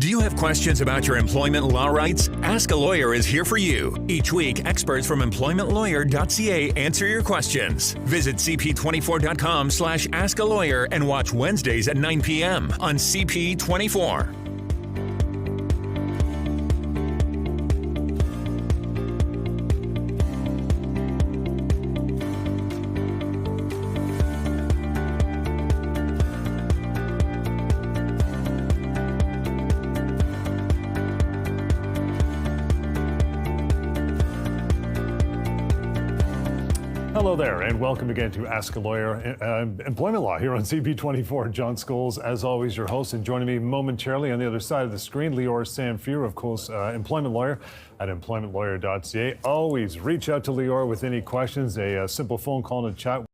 Do you have questions about your employment law rights? Ask a Lawyer is here for you. Each week, experts from EmploymentLawyer.ca answer your questions. Visit cp24.com/askalawyer and watch Wednesdays at 9 p.m. on CP24. Hello there, and welcome again to Ask a Lawyer, Employment Law here on CP24. John Scholes, as always, your host, and joining me momentarily on the other side of the screen, Lior Samfiru, of course, employment lawyer at EmploymentLawyer.ca. Always reach out to Lior with any questions, a simple phone call and a chat.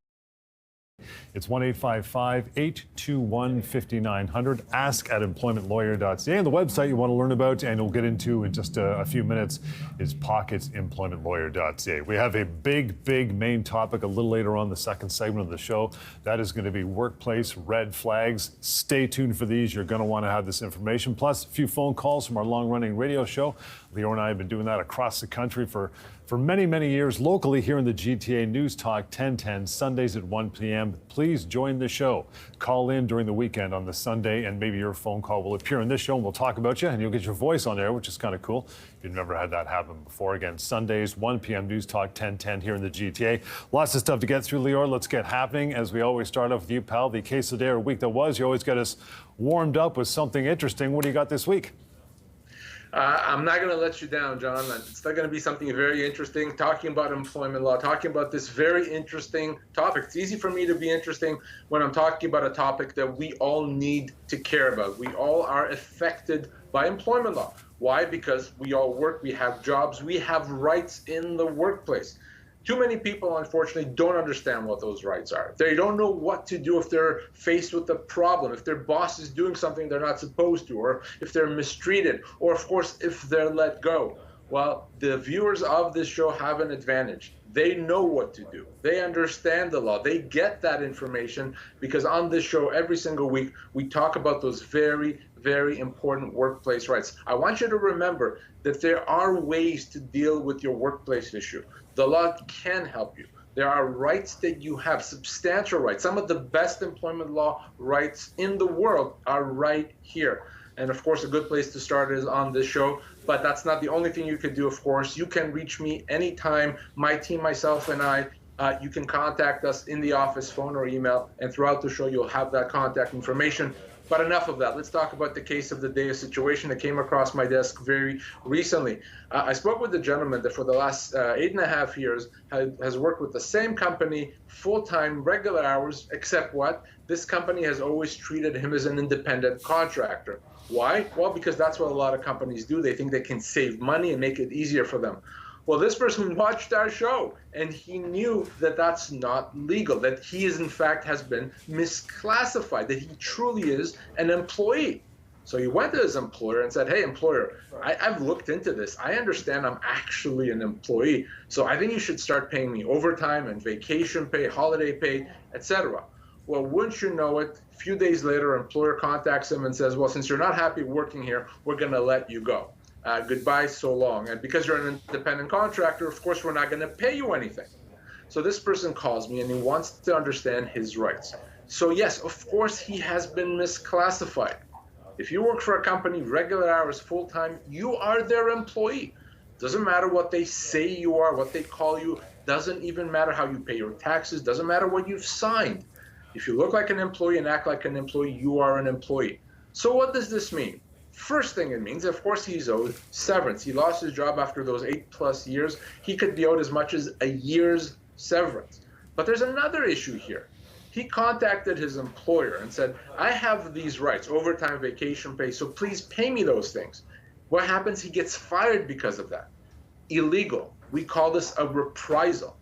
It's 1-855-821-5900. Ask at EmploymentLawyer.ca. And the website you want to learn about, and we'll get into in just a few minutes, is PocketsEmploymentLawyer.ca. We have a big main topic a little later on, the second segment of the show. That is going to be workplace red flags. Stay tuned for these. You're going to want to have this information. Plus, a few phone calls from our long-running radio show. Lior and I have been doing that across the country for many years, locally here in the GTA. News Talk 1010, Sundays at 1 p.m. Please join the show. Call in during the weekend on the Sunday, and maybe your phone call will appear in this show, and we'll talk about you, and you'll get your voice on there, which is kind of cool. You've never had that happen before. Again, Sundays, 1 p.m., News Talk 1010 here in the GTA. Lots of stuff to get through, Lior. Let's get happening. As we always start off with you, pal, the case of the day or week that was. You always get us warmed up with something interesting. What do you got this week? I'm not going to let you down, John. It's still going to be something very interesting, talking about employment law, talking about this very interesting topic. It's easy for me to be interesting when I'm talking about a topic that we all need to care about. We all are affected by employment law. Why? Because we all work, we have jobs, we have rights in the workplace. Too many people, unfortunately, don't understand what those rights are. They don't know what to do if they're faced with a problem, if their boss is doing something they're not supposed to, or if they're mistreated, or, of course, if they're let go. Well, the viewers of this show have an advantage. They know what to do. They understand the law. They get that information because on this show every single week, we talk about those very important workplace rights. I want you to remember that there are ways to deal with your workplace issue. The law can help you. There are rights that you have, substantial rights. Some of the best employment law rights in the world are right here. And of course, a good place to start is on this show. But that's not the only thing you could do, of course. You can reach me anytime. My team, myself, and I, you can contact us in the office, phone or email. And throughout the show, you'll have that contact information. But enough of that. Let's talk about the case of the day, a situation that came across my desk very recently. I spoke with a gentleman that for the last 8.5 years has worked with the same company, full-time, regular hours, except what? This company has always treated him as an independent contractor. Why? Well, because that's what a lot of companies do. They think they can save money and make it easier for them. Well, this person watched our show, and he knew that that's not legal, that he is, in fact, has been misclassified, that he truly is an employee. So he went to his employer and said, hey, employer, I've looked into this. I understand I'm actually an employee, so I think you should start paying me overtime and vacation pay, holiday pay, etc. Well, wouldn't you know it, a few days later, employer contacts him and says, well, since you're not happy working here, we're going to let you go. Goodbye, so long. And because you're an independent contractor, of course, we're not going to pay you anything. So this person calls me and he wants to understand his rights. So yes, of course, he has been misclassified. If you work for a company, regular hours, full-time, you are their employee. Doesn't matter what they say you are, what they call you. Doesn't even matter how you pay your taxes. Doesn't matter what you've signed. If you look like an employee and act like an employee, you are an employee. So what does this mean? First thing it means, of course, he's owed severance. He lost his job after those 8+ years. He could be owed as much as a year's severance. But there's another issue here. He contacted his employer and said, I have these rights, overtime, vacation pay, so please pay me those things. What happens? He gets fired because of that. Illegal. We call this a reprisal.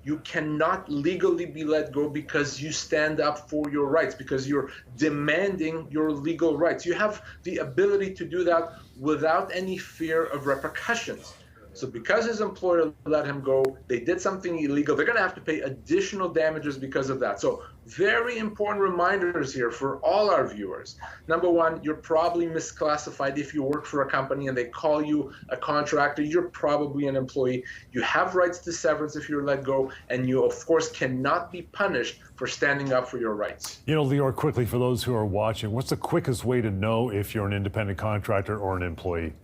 You cannot legally be let go because you stand up for your rights, because you're demanding your legal rights. You have the ability to do that without any fear of repercussions. So because his employer let him go, they did something illegal. They're going to have to pay additional damages because of that. So very important reminders here for all our viewers. Number one, you're probably misclassified if you work for a company and they call you a contractor. You're probably an employee. You have rights to severance if you're let go, and you, of course, cannot be punished for standing up for your rights. You know, Lior, quickly, for those who are watching, what's the quickest way to know if you're an independent contractor or an employee?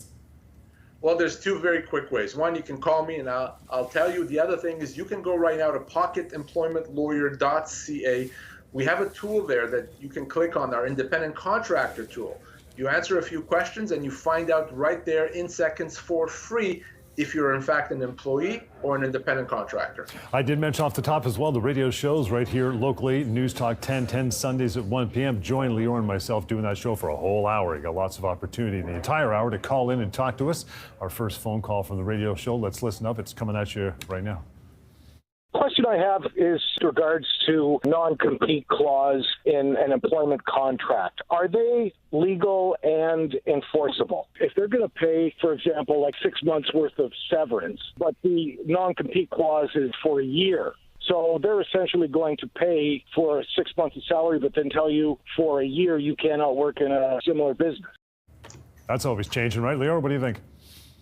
Well, there's two very quick ways. One, you can call me and I'll tell you. The other thing is you can go right now to EmploymentLawyer.ca. We have a tool there that you can click on, our independent contractor tool. You answer a few questions and you find out right there in seconds for free if you're in fact an employee or an independent contractor. I did mention off the top as well, the radio shows right here locally, News Talk 1010 Sundays at 1 p.m. Join Lior and myself doing that show for a whole hour. You got lots of opportunity in the entire hour to call in and talk to us. Our first phone call from the radio show. Let's listen up. It's coming at you right now. Question I have is regards to non-compete clause in an employment contract. Are they legal and enforceable? If they're going to pay, for example, like 6 months worth of severance, but the non-compete clause is for a year, so they're essentially going to pay for 6 months of salary, but then tell you for a year you cannot work in a similar business. That's always changing, right, Lior? What do you think?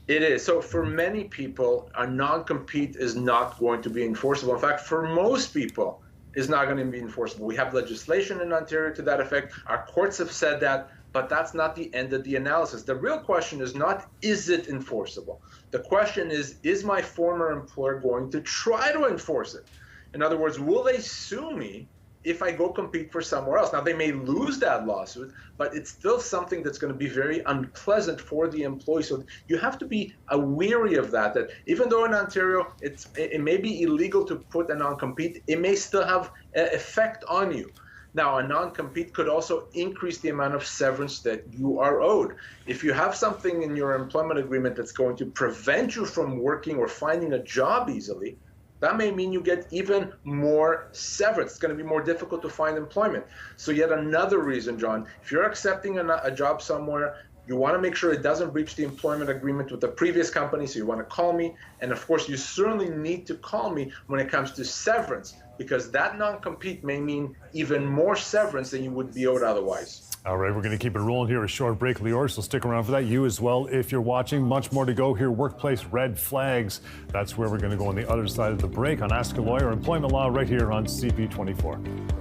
It is. So for many people, a non-compete is not going to be enforceable. In fact, for most people, it's not going to be enforceable. We have legislation in Ontario to that effect. Our courts have said that, but that's not the end of the analysis. The real question is not, is it enforceable? The question is my former employer going to try to enforce it? In other words, will they sue me if I go compete for somewhere else? Now, they may lose that lawsuit, but it's still something that's going to be very unpleasant for the employee. So you have to be wary of that even though in Ontario it may be illegal to put a non-compete, it may still have an effect on you. Now, a non-compete could also increase the amount of severance that you are owed. If you have something in your employment agreement that's going to prevent you from working or finding a job easily, that may mean you get even more severance. It's going to be more difficult to find employment. So yet another reason, John, if you're accepting a job somewhere, you want to make sure it doesn't breach the employment agreement with the previous company, so you want to call me. And of course, you certainly need to call me when it comes to severance, because that non-compete may mean even more severance than you would be owed otherwise. All right, we're going to keep it rolling here. A short break, Lior, so stick around for that. You as well, if you're watching. Much more to go here. Workplace red flags. That's where we're going to go on the other side of the break on Ask a Lawyer, Employment Law, right here on CP24.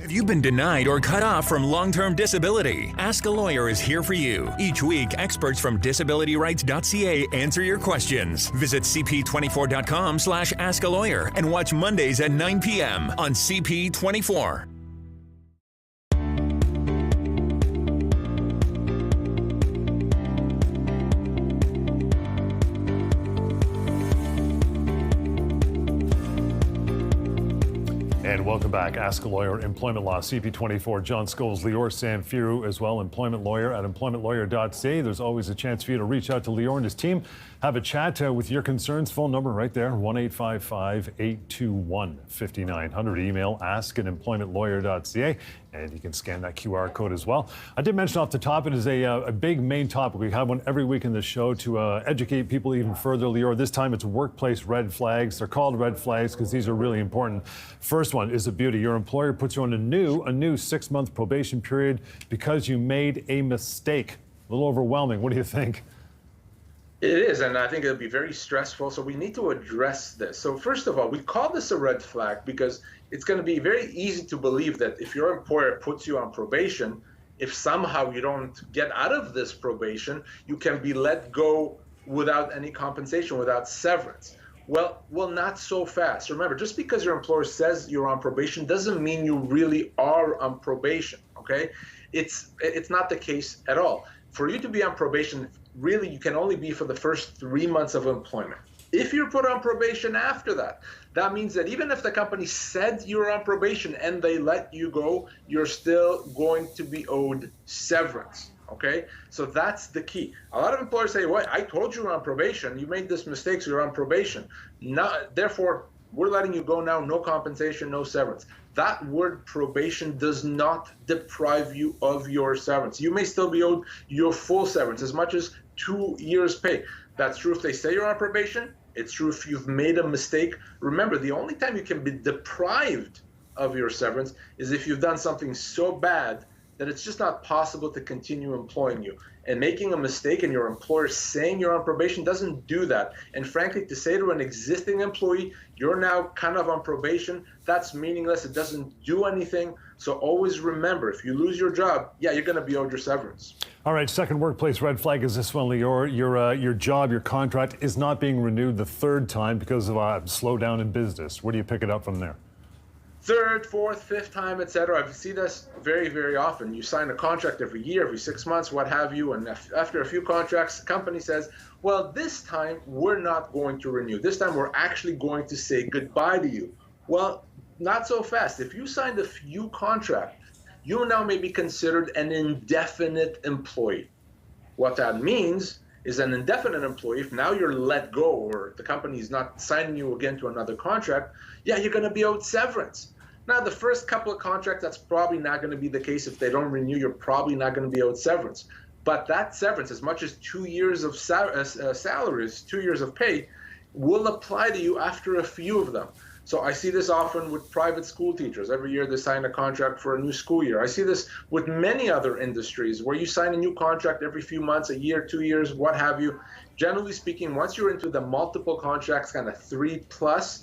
Have you been denied or cut off from long-term disability? Ask a Lawyer is here for you. Each week, experts from disabilityrights.ca answer your questions. Visit cp24.com/askalawyer and watch Mondays at 9 p.m. on CP24. And welcome back. Ask a Lawyer, Employment Law, CP24. John Scholes, Lior Samfiru as well, Employment Lawyer at EmploymentLawyer.ca. There's always a chance for you to reach out to Lior and his team. Have a chat with your concerns. Phone number right there, 1-855-821-5900. Email ask@EmploymentLawyer.ca. And you can scan that QR code as well. I did mention off the top, it is a big main topic. We have one every week in the show to educate people even further, Lior. This time it's workplace red flags. They're called red flags because these are really important. First one is a beauty. Your employer puts you on a new 6-month probation period because you made a mistake. A little overwhelming. What do you think? It is, and I think it'll be very stressful. So we need to address this. So first of all, we call this a red flag because it's going to be very easy to believe that if your employer puts you on probation, if somehow you don't get out of this probation, you can be let go without any compensation, without severance. Well, not so fast. Remember, just because your employer says you're on probation doesn't mean you really are on probation, okay? It's not the case at all. For you to be on probation, really, you can only be for the first 3 months of employment. If you're put on probation after that, that means that even if the company said you're on probation and they let you go, you're still going to be owed severance, okay? So that's the key. A lot of employers say, well, I told you you're on probation. You made this mistake, so you're on probation. Therefore, we're letting you go now, no compensation, no severance. That word probation does not deprive you of your severance. You may still be owed your full severance, as much as 2 years' pay. That's true if they say you're on probation. It's true if you've made a mistake. Remember, the only time you can be deprived of your severance is if you've done something so bad that it's just not possible to continue employing you. And making a mistake and your employer saying you're on probation doesn't do that. And frankly, to say to an existing employee, you're now kind of on probation, that's meaningless. It doesn't do anything. So always remember, if you lose your job, yeah, you're going to be owed your severance. All right, second workplace red flag is this one, Lior. Your job, your contract is not being renewed the third time because of a slowdown in business. Where do you pick it up from there? Third, fourth, fifth time, etc. I see this very, very often. You sign a contract every year, every 6 months, what have you, and after a few contracts, the company says, well, this time we're not going to renew. This time we're actually going to say goodbye to you. Well, not so fast. If you signed a few contracts, you now may be considered an indefinite employee. What that means is an indefinite employee, if now you're let go or the company is not signing you again to another contract, yeah, you're going to be owed severance. Now, the first couple of contracts, that's probably not going to be the case. If they don't renew, you're probably not going to be owed severance. But that severance, as much as 2 years of salaries, 2 years of pay, will apply to you after a few of them. So I see this often with private school teachers. Every year they sign a contract for a new school year. I see this with many other industries where you sign a new contract every few months, a year, 2 years, what have you. Generally speaking, once you're into the multiple contracts, kind of 3+,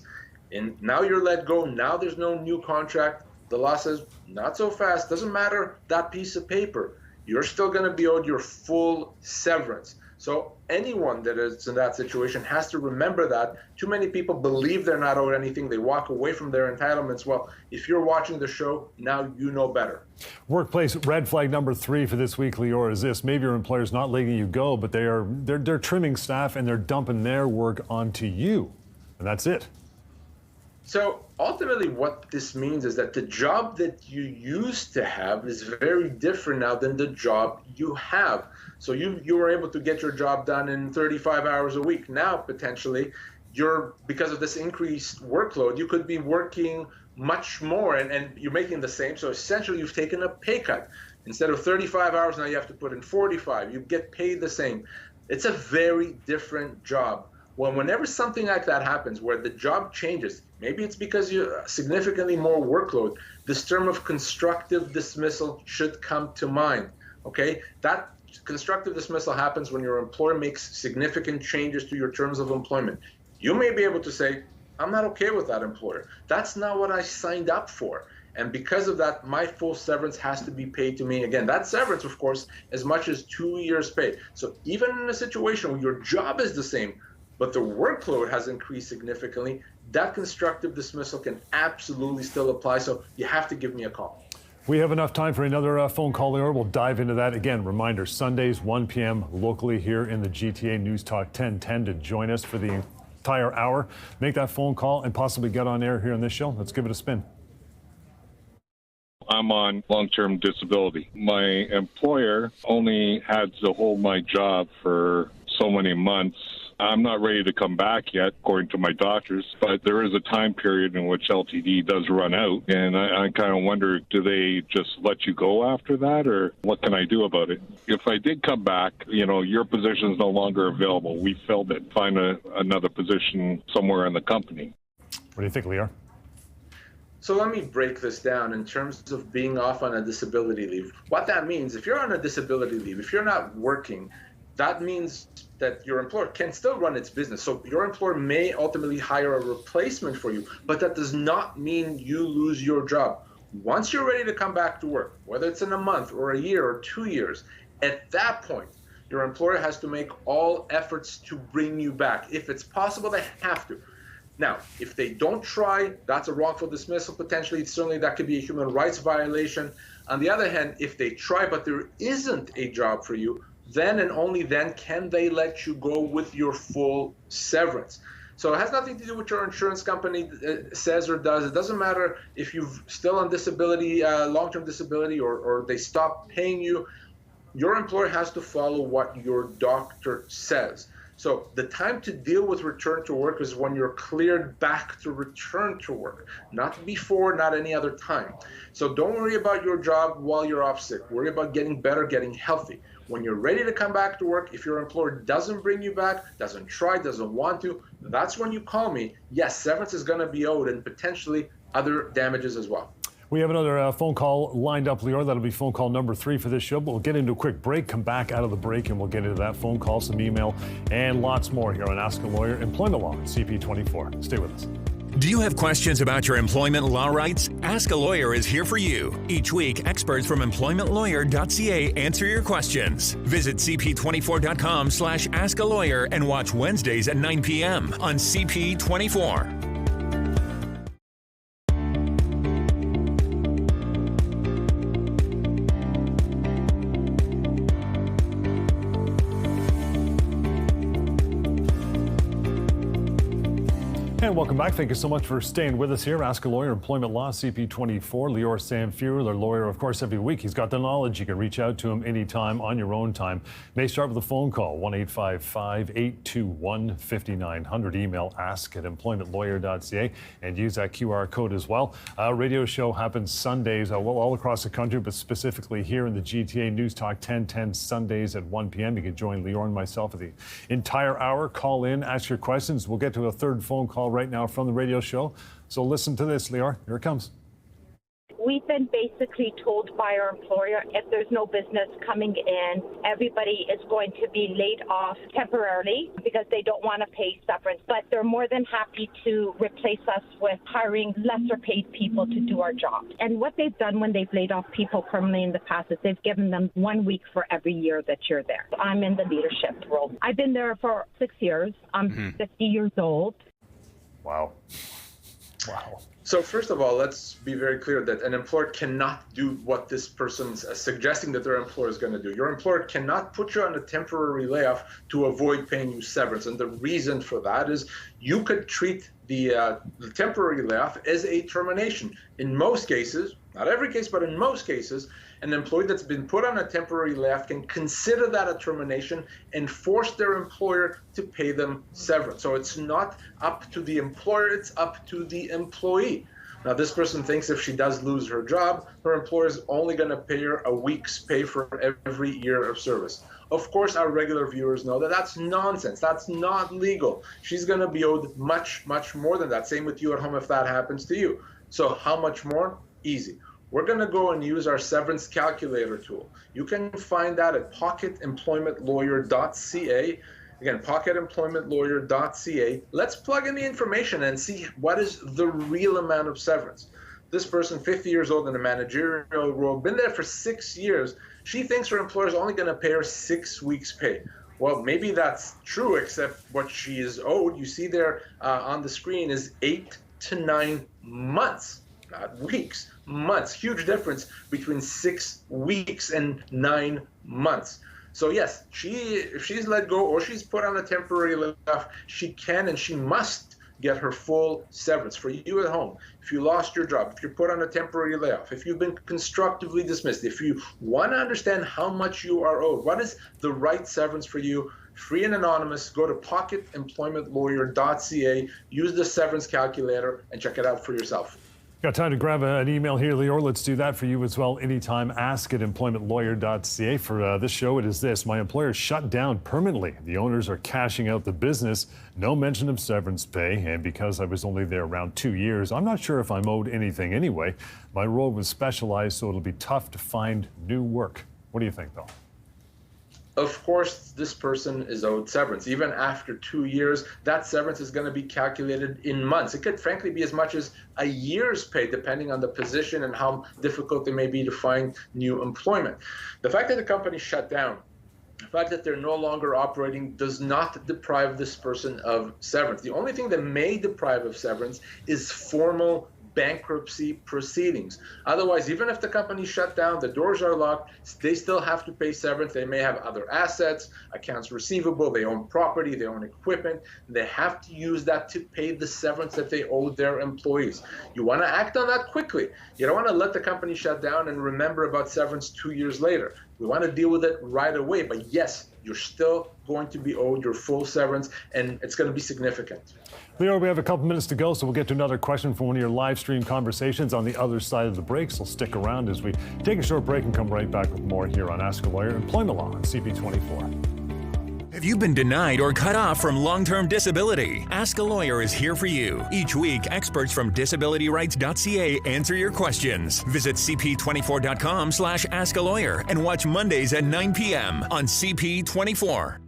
and now you're let go, now there's no new contract, the law says, not so fast, doesn't matter that piece of paper. You're still going to be owed your full severance. So anyone that is in that situation has to remember that. Too many people believe they're not owed anything. They walk away from their entitlements. Well, if you're watching the show, now you know better. Workplace red flag number 3 for this week, Lior, is this. Maybe your employer's not letting you go, but they're trimming staff and they're dumping their work onto you. And that's it. So ultimately what this means is that the job that you used to have is very different now than the job you have. So you were able to get your job done in 35 hours a week. Now, potentially, because of this increased workload, you could be working much more and you're making the same. So essentially, you've taken a pay cut. Instead of 35 hours, now you have to put in 45. You get paid the same. It's a very different job. Well, whenever something like that happens, where the job changes, maybe it's because you significantly more workload, this term of constructive dismissal should come to mind, okay? That constructive dismissal happens when your employer makes significant changes to your terms of employment. You may be able to say, I'm not okay with that employer. That's not what I signed up for. And because of that, my full severance has to be paid to me. Again, that severance, of course, as much as 2 years pay. So even in a situation where your job is the same, but the workload has increased significantly, that constructive dismissal can absolutely still apply. So you have to give me a call. We have enough time for another phone call, Lior. We'll dive into that. Again, reminder, Sundays, 1 p.m. locally here in the GTA News Talk 1010 to join us for the entire hour. Make that phone call and possibly get on air here on this show. Let's give it a spin. I'm on long-term disability. My employer only had to hold my job for so many months. I'm not ready to come back yet, according to my doctors, but there is a time period in which LTD does run out, and I kind of wonder, do they just let you go after that, or what can I do about it? If I did come back, your position is no longer available. We filled it. Find another position somewhere in the company. What do you think, Lior? So let me break this down in terms of being off on a disability leave. What that means, if you're on a disability leave, if you're not working, that means that your employer can still run its business. So your employer may ultimately hire a replacement for you, but that does not mean you lose your job. Once you're ready to come back to work, whether it's in a month or a year or 2 years, at that point, your employer has to make all efforts to bring you back. If it's possible, they have to. Now, if they don't try, that's a wrongful dismissal potentially. Certainly that could be a human rights violation. On the other hand, if they try but there isn't a job for you, then and only then can they let you go with your full severance. So it has nothing to do with what your insurance company says or does. It doesn't matter if you're still on disability, long-term disability, or they stop paying you. Your employer has to follow what your doctor says. So the time to deal with return to work is when you're cleared back to return to work, not before, not any other time. So don't worry about your job while you're off sick. Worry about getting better, getting healthy. When you're ready to come back to work, if your employer doesn't bring you back, doesn't try, doesn't want to, that's when you call me. Yes, severance is going to be owed and potentially other damages as well. We have another phone call lined up, Lior. That'll be phone call number 3 for this show. But we'll get into a quick break, come back out of the break, and we'll get into that phone call, some email, and lots more here on Ask a Lawyer, Employment Law, CP24. Stay with us. Do you have questions about your employment law rights? Ask a Lawyer is here for you. Each week, experts from EmploymentLawyer.ca answer your questions. Visit cp24.com/askalawyer and watch Wednesdays at 9 p.m. on CP24. And welcome back. Thank you so much for staying with us here. Ask a Lawyer, Employment Law, CP24. Lior Samfiru, our lawyer, of course, every week. He's got the knowledge. You can reach out to him anytime on your own time. May start with a phone call, 1-855-821-5900. Email ask@employmentlawyer.ca and use that QR code as well. Radio show happens Sundays, all across the country, but specifically here in the GTA. News Talk 1010 Sundays at 1 p.m. You can join Lior and myself for the entire hour. Call in, ask your questions. We'll get to a third phone call right now from the radio show. So listen to this, Lior. Here it comes. We've been basically told by our employer if there's no business coming in, everybody is going to be laid off temporarily because they don't want to pay severance. But they're more than happy to replace us with hiring lesser paid people to do our job. And what they've done when they've laid off people permanently in the past is they've given them 1 week for every year that you're there. I'm in the leadership role. I've been there for 6 years. I'm 50 years old. Wow. Wow. So first of all, let's be very clear that an employer cannot do what this person's suggesting that their employer is going to do. Your employer cannot put you on a temporary layoff to avoid paying you severance. And the reason for that is you could treat the temporary layoff as a termination. In most cases, not every case, but in most cases, an employee that's been put on a temporary layoff can consider that a termination and force their employer to pay them severance. So it's not up to the employer, it's up to the employee. Now, this person thinks if she does lose her job, her employer is only going to pay her a week's pay for every year of service. Of course, our regular viewers know that that's nonsense. That's not legal. She's going to be owed much, much more than that. Same with you at home if that happens to you. So how much more? Easy. We're going to go and use our severance calculator tool. You can find that at pocketemploymentlawyer.ca. Again, pocketemploymentlawyer.ca. Let's plug in the information and see what is the real amount of severance. This person, 50 years old in a managerial role, been there for 6 years. She thinks her employer is only going to pay her 6 weeks' pay. Well, maybe that's true, except what she is owed, you see there on the screen, is 8 to 9 months, not weeks. Months. Huge difference between 6 weeks and 9 months. So yes, if she's let go or she's put on a temporary layoff, she can and she must get her full severance. For you at home, if you lost your job, if you're put on a temporary layoff, if you've been constructively dismissed, if you want to understand how much you are owed, what is the right severance for you, free and anonymous, go to pocketemploymentlawyer.ca, use the severance calculator, and check it out for yourself. Got time to grab an email here, Lior. Let's do that for you as well anytime. Ask@employmentlawyer.ca. For this show, it is this. My employer shut down permanently. The owners are cashing out the business. No mention of severance pay. And because I was only there around 2 years, I'm not sure if I'm owed anything anyway. My role was specialized, so it'll be tough to find new work. What do you think, though? Of course, this person is owed severance. Even after 2 years, that severance is going to be calculated in months. It could frankly be as much as a year's pay, depending on the position and how difficult it may be to find new employment. The fact that the company shut down, the fact that they're no longer operating does not deprive this person of severance. The only thing that may deprive of severance is formal bankruptcy proceedings. Otherwise, even if the company shut down, the doors are locked, they still have to pay severance. They may have other assets, accounts receivable, they own property, they own equipment. They have to use that to pay the severance that they owe their employees. You want to act on that quickly. You don't want to let the company shut down and remember about severance 2 years later. We want to deal with it right away. But yes, you're still going to be owed your full severance, and it's going to be significant. Lior, we have a couple minutes to go, so we'll get to another question from one of your live stream conversations on the other side of the break. So stick around as we take a short break and come right back with more here on Ask a Lawyer, Employment Law on CP24. Have you been denied or cut off from long-term disability? Ask a Lawyer is here for you. Each week, experts from DisabilityRights.ca answer your questions. Visit cp24.com/askalawyer and watch Mondays at 9 p.m. on CP24.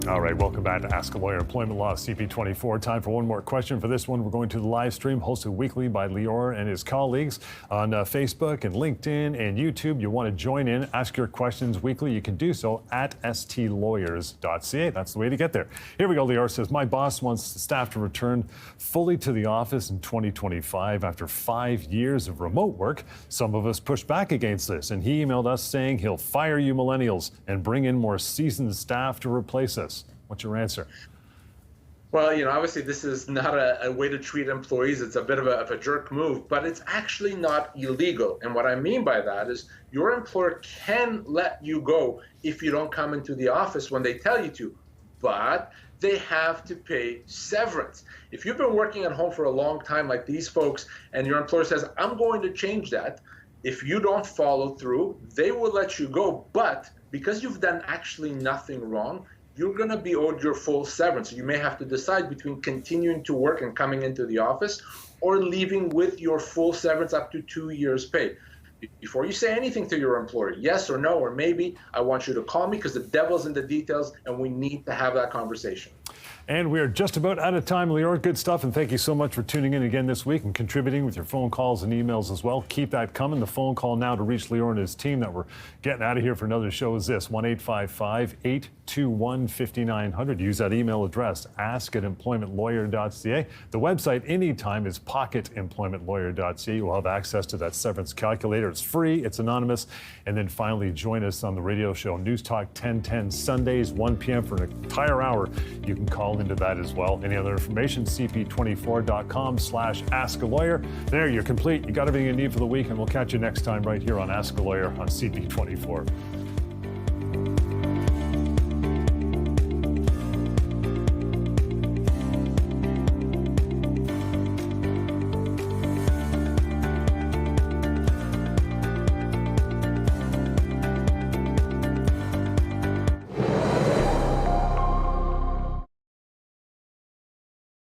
All right, welcome back to Ask a Lawyer, Employment Law, CP24. Time for one more question. For this one, we're going to the live stream hosted weekly by Lior and his colleagues on Facebook and LinkedIn and YouTube. You want to join in, ask your questions weekly. You can do so at stlawyers.ca. That's the way to get there. Here we go. Lior says, my boss wants staff to return fully to the office in 2025 after 5 years of remote work. Some of us pushed back against this, and he emailed us saying he'll fire you millennials and bring in more seasoned staff to replace us. What's your answer? Well, obviously this is not a way to treat employees. It's a bit of a jerk move, but it's actually not illegal. And what I mean by that is your employer can let you go if you don't come into the office when they tell you to, but they have to pay severance. If you've been working at home for a long time like these folks and your employer says, I'm going to change that, if you don't follow through, they will let you go. But because you've done actually nothing wrong, you're going to be owed your full severance. So you may have to decide between continuing to work and coming into the office or leaving with your full severance up to 2 years' pay. Before you say anything to your employer, yes or no, or maybe, I want you to call me because the devil's in the details and we need to have that conversation. And we are just about out of time, Lior. Good stuff, and thank you so much for tuning in again this week and contributing with your phone calls and emails as well. Keep that coming. The phone call now to reach Lior and his team that we're getting out of here for another show is this, 1-855-821-5900. Use that email address, ask@employmentlawyer.ca. The website anytime is pocketemploymentlawyer.ca. You will have access to that severance calculator. It's free, it's anonymous. And then finally, join us on the radio show, News Talk 1010 Sundays, 1 p.m. for an entire hour. You can call into that as well. Any other information, cp24.com/askalawyer. There, you're complete. You got everything you need for the week, and we'll catch you next time right here on Ask a Lawyer on CP24.